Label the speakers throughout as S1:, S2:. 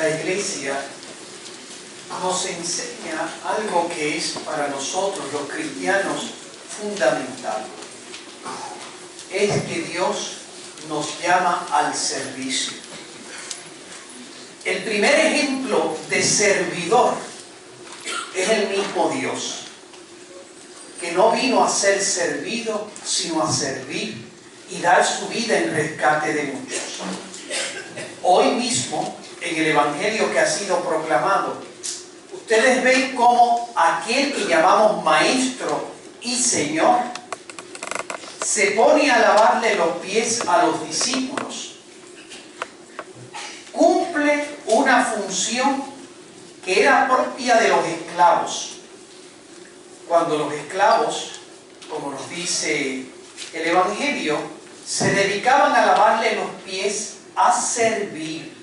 S1: la iglesia nos enseña algo que es para nosotros los cristianos fundamental. Es que Dios nos llama al servicio. El primer ejemplo de servidor es el mismo Dios, que no vino a ser servido, sino a servir y dar su vida en rescate de muchos. Hoy mismo, en el Evangelio que ha sido proclamado, ustedes ven cómo aquel que llamamos Maestro y Señor se pone a lavarle los pies a los discípulos. Cumple una función que era propia de los esclavos. Cuando los esclavos, como nos dice el Evangelio, se dedicaban a lavarle los pies, a servir.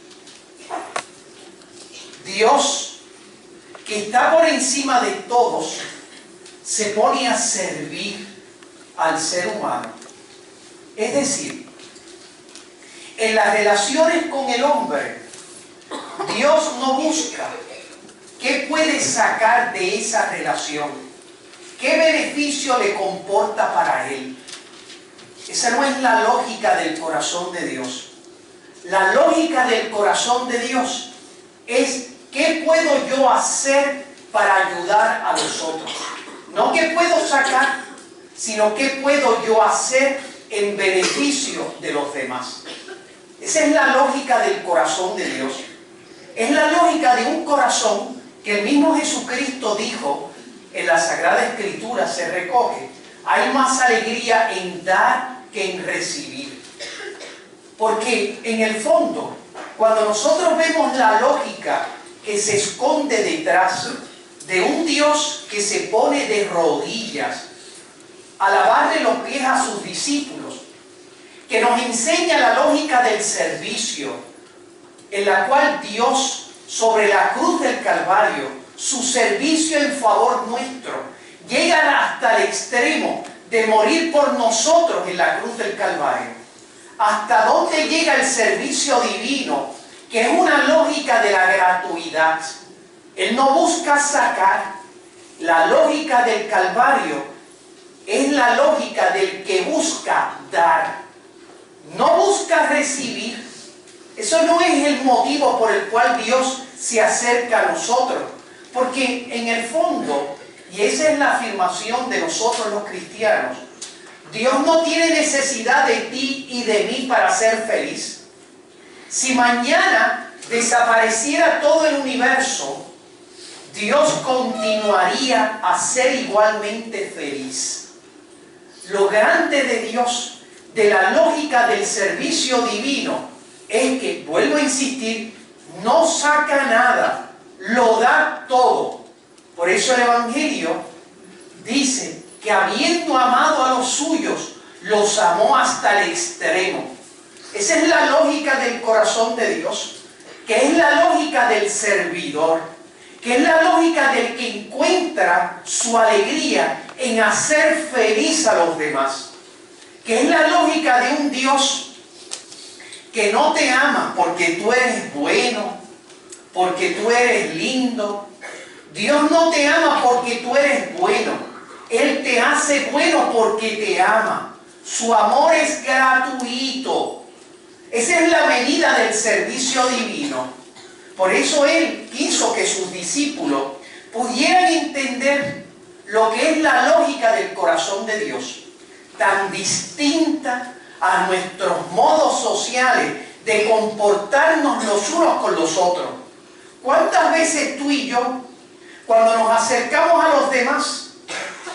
S1: Dios, que está por encima de todos, se pone a servir al ser humano. Es decir, en las relaciones con el hombre, Dios no busca qué puede sacar de esa relación, qué beneficio le comporta para él. Esa no es la lógica del corazón de Dios. La lógica del corazón de Dios es qué puedo yo hacer para ayudar a los otros. No qué puedo sacar, sino qué puedo yo hacer en beneficio de los demás. Esa es la lógica del corazón de Dios. Es la lógica de un corazón que el mismo Jesucristo dijo en la Sagrada Escritura, se recoge: hay más alegría en dar que en recibir. Porque en el fondo, cuando nosotros vemos la lógica que se esconde detrás de un Dios que se pone de rodillas a lavarle los pies a sus discípulos, que nos enseña la lógica del servicio, en la cual Dios, sobre la cruz del Calvario, su servicio en favor nuestro, llega hasta el extremo de morir por nosotros en la cruz del Calvario. ¿Hasta dónde llega el servicio divino? Que es una lógica de la gratuidad. Él no busca sacar. La lógica del Calvario es la lógica del que busca dar. No busca recibir. Eso no es el motivo por el cual Dios se acerca a nosotros. Porque en el fondo, y esa es la afirmación de nosotros los cristianos, Dios no tiene necesidad de ti y de mí para ser feliz. Si mañana desapareciera todo el universo, Dios continuaría a ser igualmente feliz. Lo grande de Dios, de la lógica del servicio divino, es que, vuelvo a insistir, no saca nada, lo da todo. Por eso el Evangelio dice que habiendo amado a los suyos, los amó hasta el extremo. Esa es la lógica del corazón de Dios, que es la lógica del servidor, que es la lógica del que encuentra su alegría en hacer feliz a los demás, que es la lógica de un Dios que no te ama porque tú eres bueno, porque tú eres lindo. Dios no te ama porque tú eres bueno. Él te hace bueno porque te ama. Su amor es gratuito. Esa es la medida del servicio divino. Por eso Él quiso que sus discípulos pudieran entender lo que es la lógica del corazón de Dios, tan distinta a nuestros modos sociales de comportarnos los unos con los otros. ¿Cuántas veces tú y yo, cuando nos acercamos a los demás,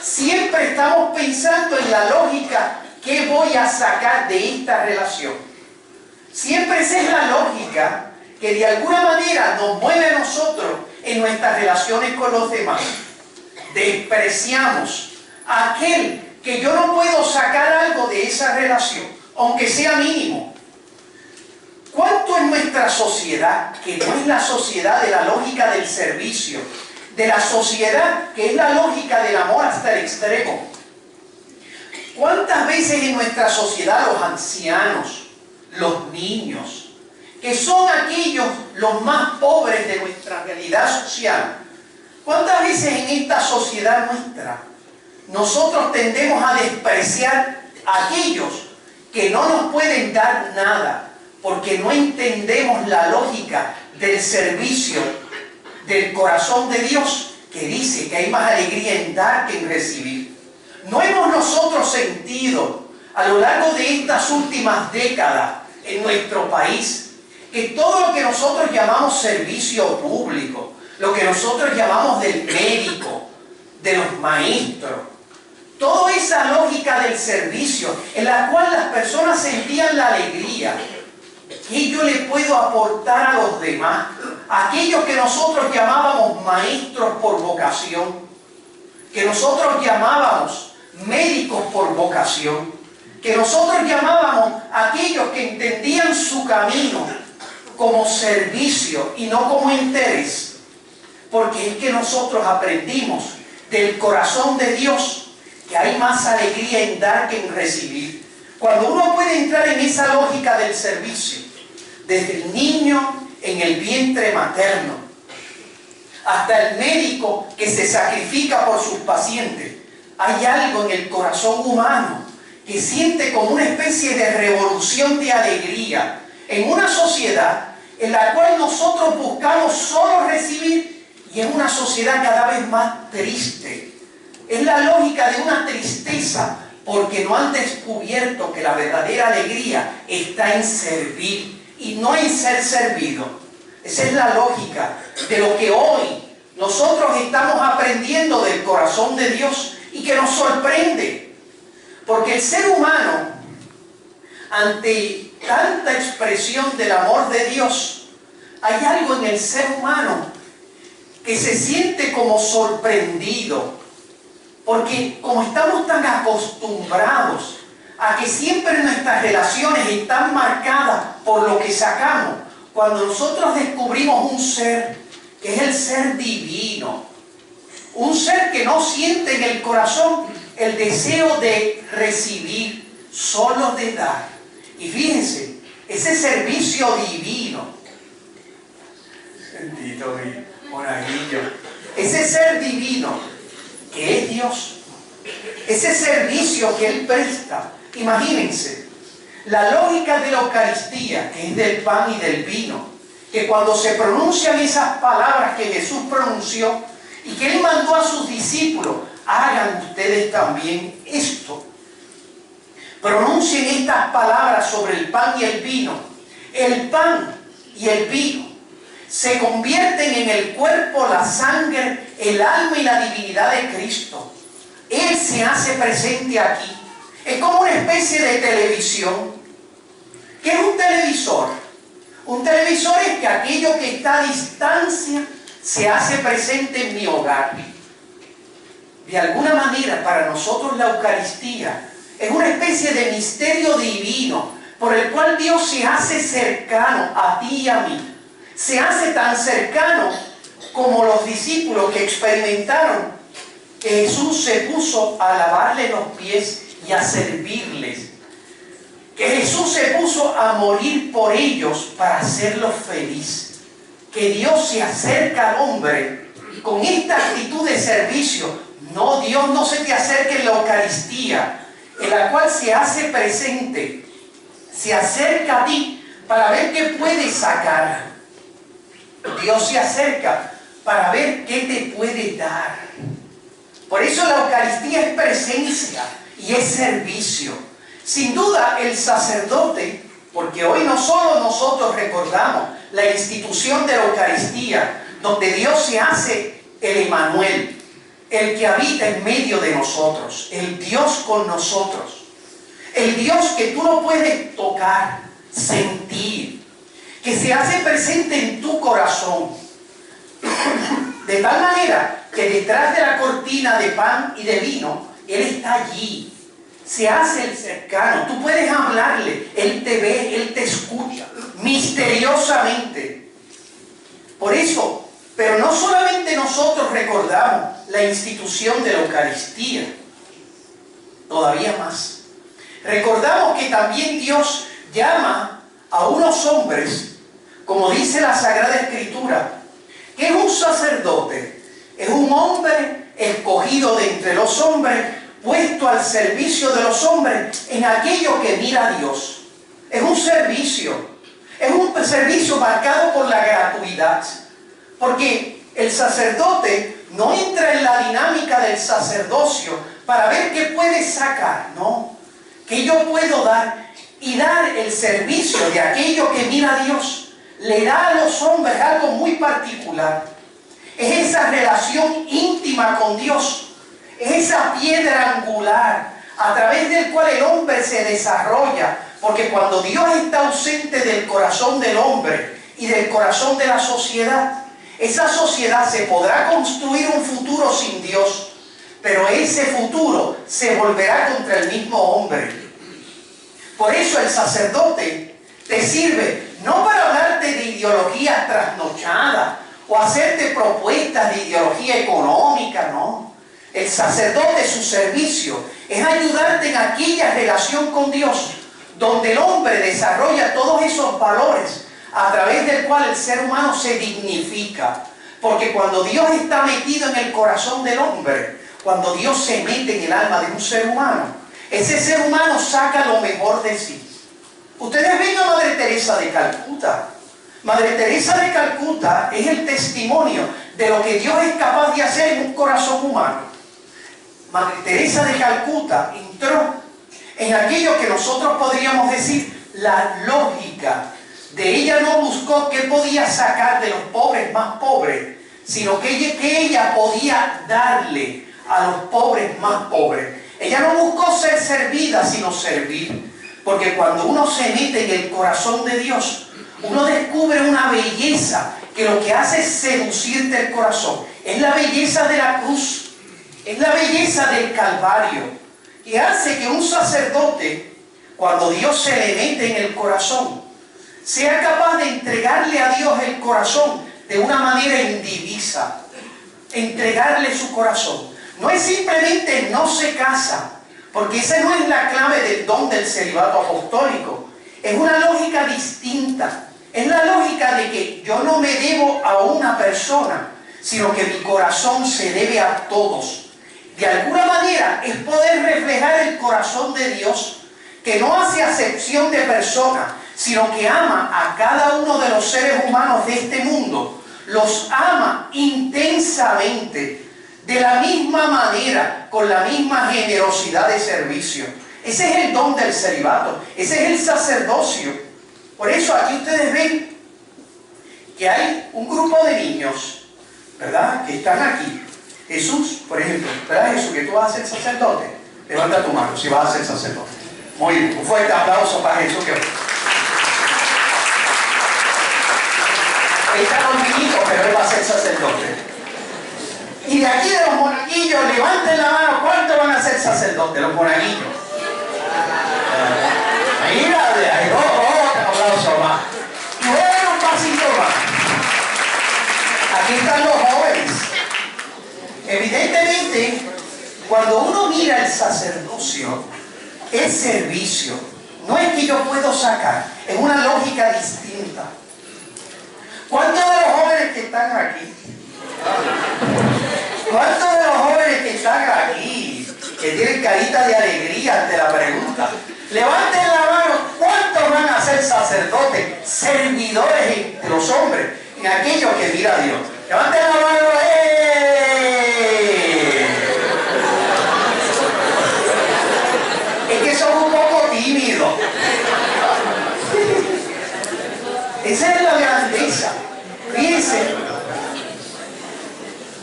S1: siempre estamos pensando en la lógica, ¿qué voy a sacar de esta relación? Siempre esa es la lógica que de alguna manera nos mueve a nosotros en nuestras relaciones con los demás. Despreciamos a aquel que yo no puedo sacar algo de esa relación, aunque sea mínimo. ¿Cuánto en nuestra sociedad, que no es la sociedad de la lógica del servicio, de la sociedad que es la lógica del amor hasta el extremo? ¿Cuántas veces en nuestra sociedad los ancianos, los niños, que son aquellos los más pobres de nuestra realidad social. ¿Cuántas veces en esta sociedad nuestra nosotros tendemos a despreciar a aquellos que no nos pueden dar nada porque no entendemos la lógica del servicio del corazón de Dios, que dice que hay más alegría en dar que en recibir? ¿No hemos nosotros sentido a lo largo de estas últimas décadas en nuestro país que todo lo que nosotros llamamos servicio público, lo que nosotros llamamos del médico, de los maestros, toda esa lógica del servicio en la cual las personas sentían la alegría que yo le puedo aportar a los demás, aquellos que nosotros llamábamos maestros por vocación, que nosotros llamábamos médicos por vocación, que nosotros llamábamos aquellos que entendían su camino como servicio y no como interés, porque es que nosotros aprendimos del corazón de Dios que hay más alegría en dar que en recibir. Cuando uno puede entrar en esa lógica del servicio, desde el niño en el vientre materno, hasta el médico que se sacrifica por sus pacientes, hay algo en el corazón humano que siente como una especie de revolución de alegría en una sociedad en la cual nosotros buscamos solo recibir, y es una sociedad cada vez más triste. Es la lógica de una tristeza porque no han descubierto que la verdadera alegría está en servir y no en ser servido. Esa es la lógica de lo que hoy nosotros estamos aprendiendo del corazón de Dios y que nos sorprende. Porque el ser humano, ante tanta expresión del amor de Dios, hay algo en el ser humano que se siente como sorprendido. Porque como estamos tan acostumbrados a que siempre nuestras relaciones están marcadas por lo que sacamos, cuando nosotros descubrimos un ser que es el ser divino, un ser que no siente en el corazón el deseo de recibir, solo de dar. Y fíjense, ese servicio divino, bendito mi monaguillo, ese ser divino que es Dios, ese servicio que Él presta, imagínense, la lógica de la Eucaristía, que es del pan y del vino, que cuando se pronuncian esas palabras que Jesús pronunció y que Él mandó a sus discípulos, hagan ustedes también esto. Pronuncien estas palabras sobre el pan y el vino. El pan y el vino se convierten en el cuerpo, la sangre, el alma y la divinidad de Cristo. Él se hace presente aquí. Es como una especie de televisión. ¿Qué es un televisor? Un televisor es que aquello que está a distancia se hace presente en mi hogar. De alguna manera, para nosotros la Eucaristía es una especie de misterio divino por el cual Dios se hace cercano a ti y a mí. Se hace tan cercano como los discípulos que experimentaron que Jesús se puso a lavarle los pies y a servirles. Que Jesús se puso a morir por ellos para hacerlos feliz. Que Dios se acerca al hombre con esta actitud de servicio. No, Dios no se te acerca en la Eucaristía, en la cual se hace presente, se acerca a ti para ver qué puedes sacar. Dios se acerca para ver qué te puede dar. Por eso la Eucaristía es presencia y es servicio. Sin duda el sacerdote, porque hoy no solo nosotros recordamos la institución de la Eucaristía, donde Dios se hace el Emmanuel, el que habita en medio de nosotros, el Dios con nosotros, el Dios que tú no puedes tocar, sentir, que se hace presente en tu corazón, de tal manera que detrás de la cortina de pan y de vino, Él está allí, se hace el cercano, tú puedes hablarle, Él te ve, Él te escucha, misteriosamente. Por eso, pero no solamente nosotros recordamos la institución de la Eucaristía, todavía más. Recordamos que también Dios llama a unos hombres como dice la Sagrada Escritura, ¿qué es un sacerdote? Es un hombre escogido de entre los hombres, puesto al servicio de los hombres en aquello que mira a Dios. Es un servicio marcado por la gratuidad, porque el sacerdote no entra en la dinámica del sacerdocio para ver qué puede sacar, no, que yo puedo dar y dar el servicio de aquello que mira a Dios. Le da a los hombres algo muy particular. Es esa relación íntima con Dios. Es esa piedra angular a través del cual el hombre se desarrolla. Porque cuando Dios está ausente del corazón del hombre y del corazón de la sociedad, esa sociedad se podrá construir un futuro sin Dios, pero ese futuro se volverá contra el mismo hombre. Por eso el sacerdote te sirve no para hablarte de ideologías trasnochadas o hacerte propuestas de ideología económica, no. El sacerdote, su servicio, es ayudarte en aquella relación con Dios, donde el hombre desarrolla todos esos valores a través del cual el ser humano se dignifica. Porque cuando Dios está metido en el corazón del hombre, cuando Dios se mete en el alma de un ser humano, ese ser humano saca lo mejor de sí. Ustedes ven a Madre Teresa de Calcuta. Madre Teresa de Calcuta es el testimonio de lo que Dios es capaz de hacer en un corazón humano. Madre Teresa de Calcuta entró en aquello que nosotros podríamos decir la lógica de ella. No buscó qué podía sacar de los pobres más pobres, sino que ella podía darle a los pobres más pobres. Ella no buscó ser servida, sino servir. Porque cuando uno se mete en el corazón de Dios, uno descubre una belleza que lo que hace es seducirte el corazón. Es la belleza de la cruz, es la belleza del Calvario, que hace que un sacerdote, cuando Dios se le mete en el corazón, sea capaz de entregarle a Dios el corazón de una manera indivisa. Entregarle su corazón. No es simplemente no se casa, porque esa no es la clave del don del celibato apostólico. Es una lógica distinta. Es la lógica de que yo no me debo a una persona, sino que mi corazón se debe a todos. De alguna manera es poder reflejar el corazón de Dios, que no hace acepción de personas, sino que ama a cada uno de los seres humanos de este mundo. Los ama intensamente, de la misma manera, con la misma generosidad de servicio. Ese es el don del celibato, ese es el sacerdocio. Por eso aquí ustedes ven que hay un grupo de niños, ¿verdad?, que están aquí. Jesús, por ejemplo, ¿verdad, Jesús, que tú vas a ser sacerdote? Levanta tu mano si vas a ser sacerdote. Muy bien, un fuerte aplauso para Jesús. Están los niñitos, pero él va a ser sacerdote. Y de aquí de los monaguillos, levanten la mano, ¿cuántos van a ser sacerdotes? Los monaguillos. Mira, de ahí, otro aplauso más. Y bueno, un pasito más. Aquí están los jóvenes. Evidentemente, cuando uno mira el sacerdocio, es servicio. No es que yo puedo sacar, es una lógica distinta. ¿Cuántos de los jóvenes que están aquí? ¿Cuántos de los jóvenes que están aquí, que tienen carita de alegría ante la pregunta? Levanten la mano, ¿cuántos van a ser sacerdotes, servidores entre los hombres, en aquello que mira a Dios? Levanten la mano, Es que son un poco tímidos. Esa es la grandeza.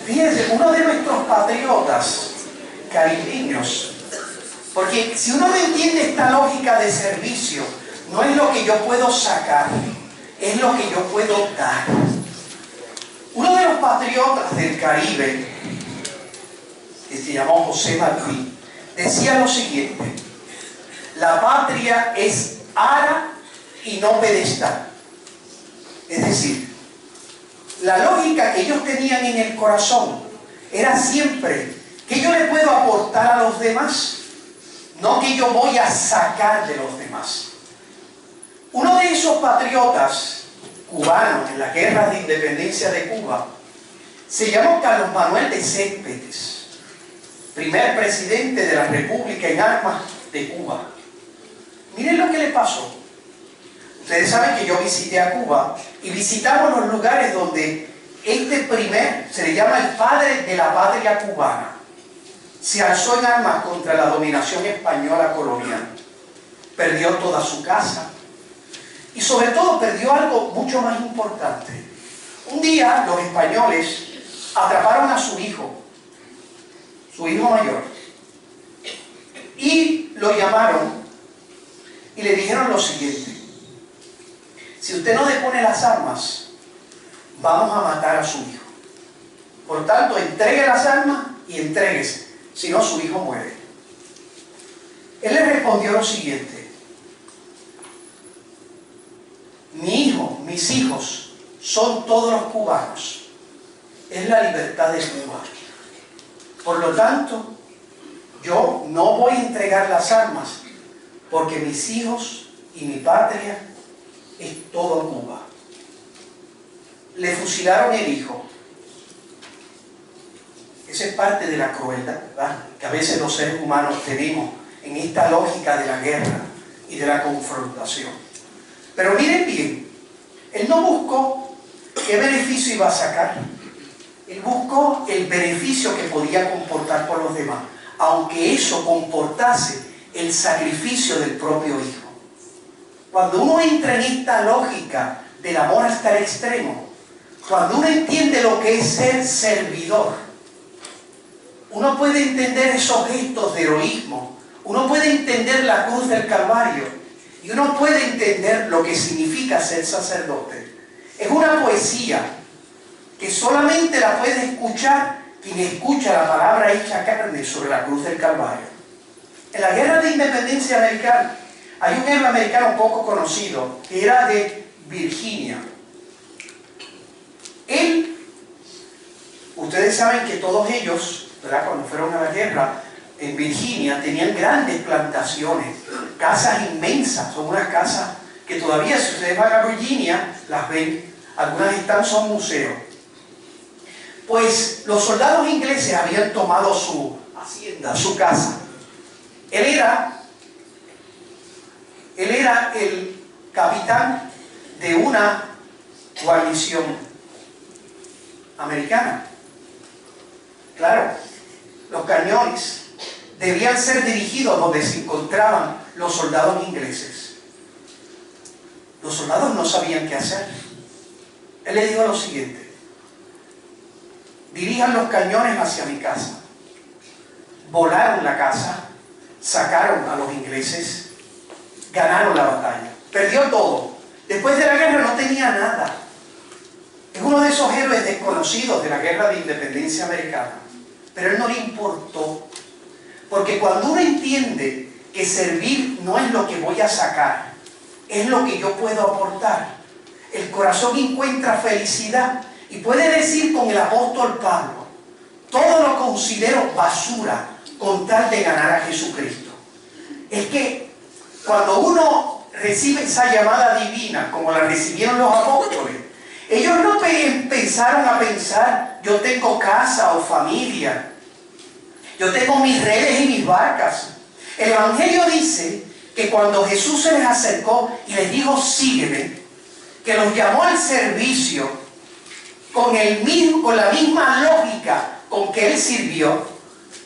S1: Fíjense, uno de nuestros patriotas caribeños, porque si uno no entiende esta lógica de servicio, no es lo que yo puedo sacar, es lo que yo puedo dar. Uno de los patriotas del Caribe, que se llamó José Martí, decía lo siguiente: la patria es ara y no pedestal. Es decir, la lógica que ellos tenían en el corazón era siempre que yo le puedo aportar a los demás, no que yo voy a sacar de los demás. Uno de esos patriotas cubano en la guerra de independencia de Cuba, se llamó Carlos Manuel de Céspedes, primer presidente de la República en armas de Cuba. Miren lo que le pasó. Ustedes saben que yo visité a Cuba y visitamos los lugares donde se le llama el padre de la patria cubana, se alzó en armas contra la dominación española colonial. Perdió toda su casa y sobre todo perdió algo mucho más importante. Un día los españoles atraparon a su hijo mayor, y lo llamaron y le dijeron lo siguiente: si usted no depone las armas, vamos a matar a su hijo. Por tanto, entregue las armas y entréguese, si no su hijo muere. Él le respondió lo siguiente: mi hijo, mis hijos son todos los cubanos. Es la libertad de Cuba. Por lo tanto, yo no voy a entregar las armas, porque mis hijos y mi patria es todo Cuba. Le fusilaron el hijo. Esa es parte de la crueldad, ¿verdad?, que a veces los seres humanos tenemos en esta lógica de la guerra y de la confrontación. Pero miren bien, él no buscó qué beneficio iba a sacar. Él buscó el beneficio que podía comportar por los demás, aunque eso comportase el sacrificio del propio hijo. Cuando uno entra en esta lógica del amor hasta el extremo, cuando uno entiende lo que es ser servidor, uno puede entender esos gestos de heroísmo, uno puede entender la cruz del Calvario y uno puede entender lo que significa ser sacerdote. Es una poesía que solamente la puede escuchar quien escucha la palabra hecha carne sobre la cruz del Calvario. En la guerra de independencia americana hay un héroe americano poco conocido que era de Virginia. Ustedes saben que todos ellos, ¿verdad?, cuando fueron a la guerra en Virginia, tenían grandes plantaciones, casas inmensas. Son unas casas que todavía, si ustedes van a Virginia, las ven. Algunas son museos. Pues los soldados ingleses habían tomado su hacienda, su casa. Él era el capitán de una guarnición americana. Claro, los cañones debían ser dirigidos donde se encontraban los soldados ingleses. Los soldados no sabían qué hacer. Él le dijo lo siguiente: dirijan los cañones hacia mi casa. Volaron la casa, sacaron a los ingleses, ganaron la batalla, perdió todo. Después de la guerra no tenía nada. Es uno de esos héroes desconocidos de la guerra de independencia americana. Pero a él no le importó, porque cuando uno entiende que servir no es lo que voy a sacar, es lo que yo puedo aportar, el corazón encuentra felicidad y puede decir con el apóstol Pablo: todo lo considero basura con tal de ganar a Jesucristo. Es que cuando uno recibe esa llamada divina, como la recibieron los apóstoles, ellos no empezaron a pensar: yo tengo casa o familia, yo tengo mis redes y mis barcas. El Evangelio dice que cuando Jesús se les acercó y les dijo: sígueme, que los llamó al servicio con la misma lógica con que Él sirvió.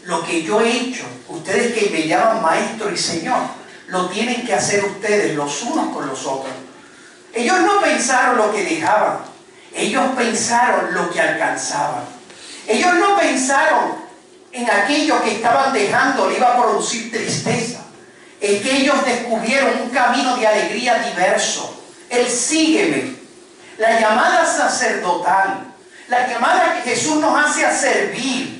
S1: Lo que yo he hecho, ustedes que me llaman maestro y señor, lo tienen que hacer ustedes los unos con los otros. Ellos no pensaron lo que dejaban, ellos pensaron lo que alcanzaban. Ellos no pensaron en aquello que estaban dejando le iba a producir tristeza. Es que ellos descubrieron un camino de alegría diverso. El sígueme, la llamada sacerdotal, la llamada que Jesús nos hace a servir.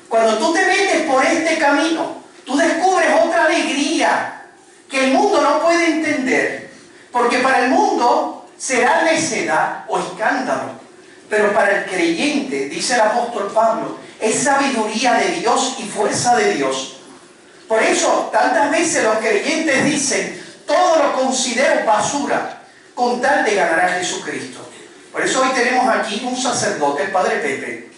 S1: Cuando tú te metes por este camino, tú descubres otra alegría que el mundo no puede entender, porque para el mundo será necedad o escándalo, pero para el creyente, dice el apóstol Pablo, es sabiduría de Dios y fuerza de Dios. Por eso tantas veces los creyentes dicen: todo lo considero basura con tal de ganar a Jesucristo. Por eso hoy tenemos aquí un sacerdote, el Padre Pepe.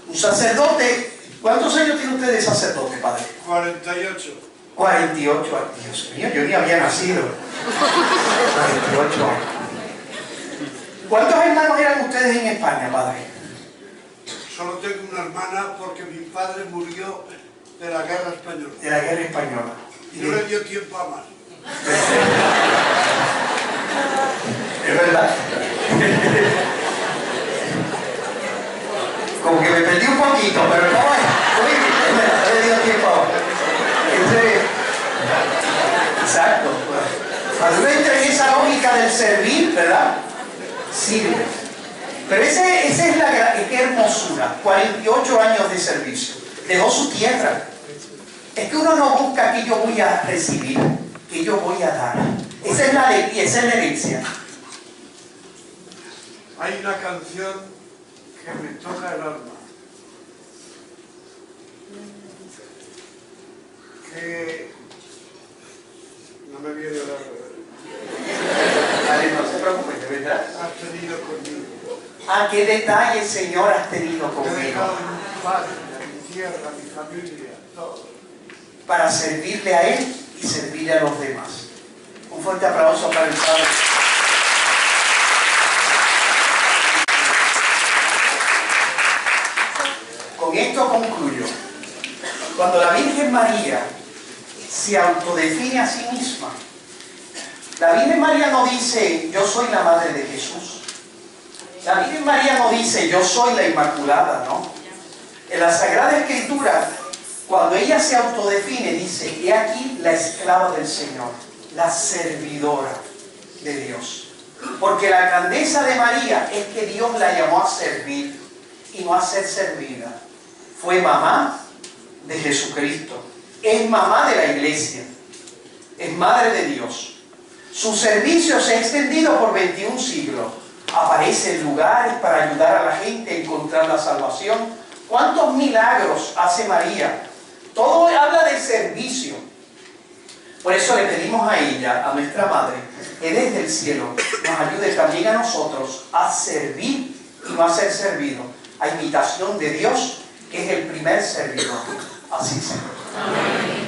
S1: Un sacerdote. ¿Cuántos años tiene usted de sacerdote, Padre?
S2: 48.
S1: 48 años. Dios mío, yo ni había nacido. 48 años. ¿Cuántos hermanos eran ustedes en España, Padre?
S2: Solo tengo una hermana porque mi padre murió de la guerra española.
S1: De la guerra española.
S2: Y no le dio tiempo a más.
S1: Es verdad. Como que me perdí un poquito, pero no le dio tiempo. Exacto. Cuando uno entra en esa lógica del servir, ¿verdad? Sirve. Pero esa es la qué hermosura. 48 años de servicio. Dejó su tierra. Es que uno no busca que yo voy a recibir, que yo voy a dar. Esa es la alegría, esa es la herencia.
S2: Hay una canción que me toca el alma. Que no me viene la
S1: Vale, no se preocupe, de verdad.
S2: has tenido conmigo.
S1: Ah, qué detalles, Señor, has tenido
S2: He
S1: conmigo.
S2: dejado a mi padre, a mi tierra, a mi familia, todo.
S1: Para servirle a Él y servirle a los demás. Un fuerte aplauso para el Padre. Con esto concluyo. Cuando la Virgen María se autodefine a sí misma, la Virgen María no dice, yo soy la Madre de Jesús. La Virgen María no dice, yo soy la Inmaculada, ¿no? En la Sagrada Escritura, cuando ella se autodefine, dice, he aquí la esclava del Señor, la servidora de Dios. Porque la grandeza de María es que Dios la llamó a servir y no a ser servida. Fue mamá de Jesucristo, es mamá de la iglesia, es madre de Dios. Su servicio se ha extendido por 21 siglos. Aparece en lugares para ayudar a la gente a encontrar la salvación. ¿Cuántos milagros hace María? Todo habla de servicio. Por eso le pedimos a ella, a nuestra Madre, que desde el cielo nos ayude también a nosotros a servir y no a ser servidos, a imitación de Dios, que es el primer servidor. Así sea. Amén.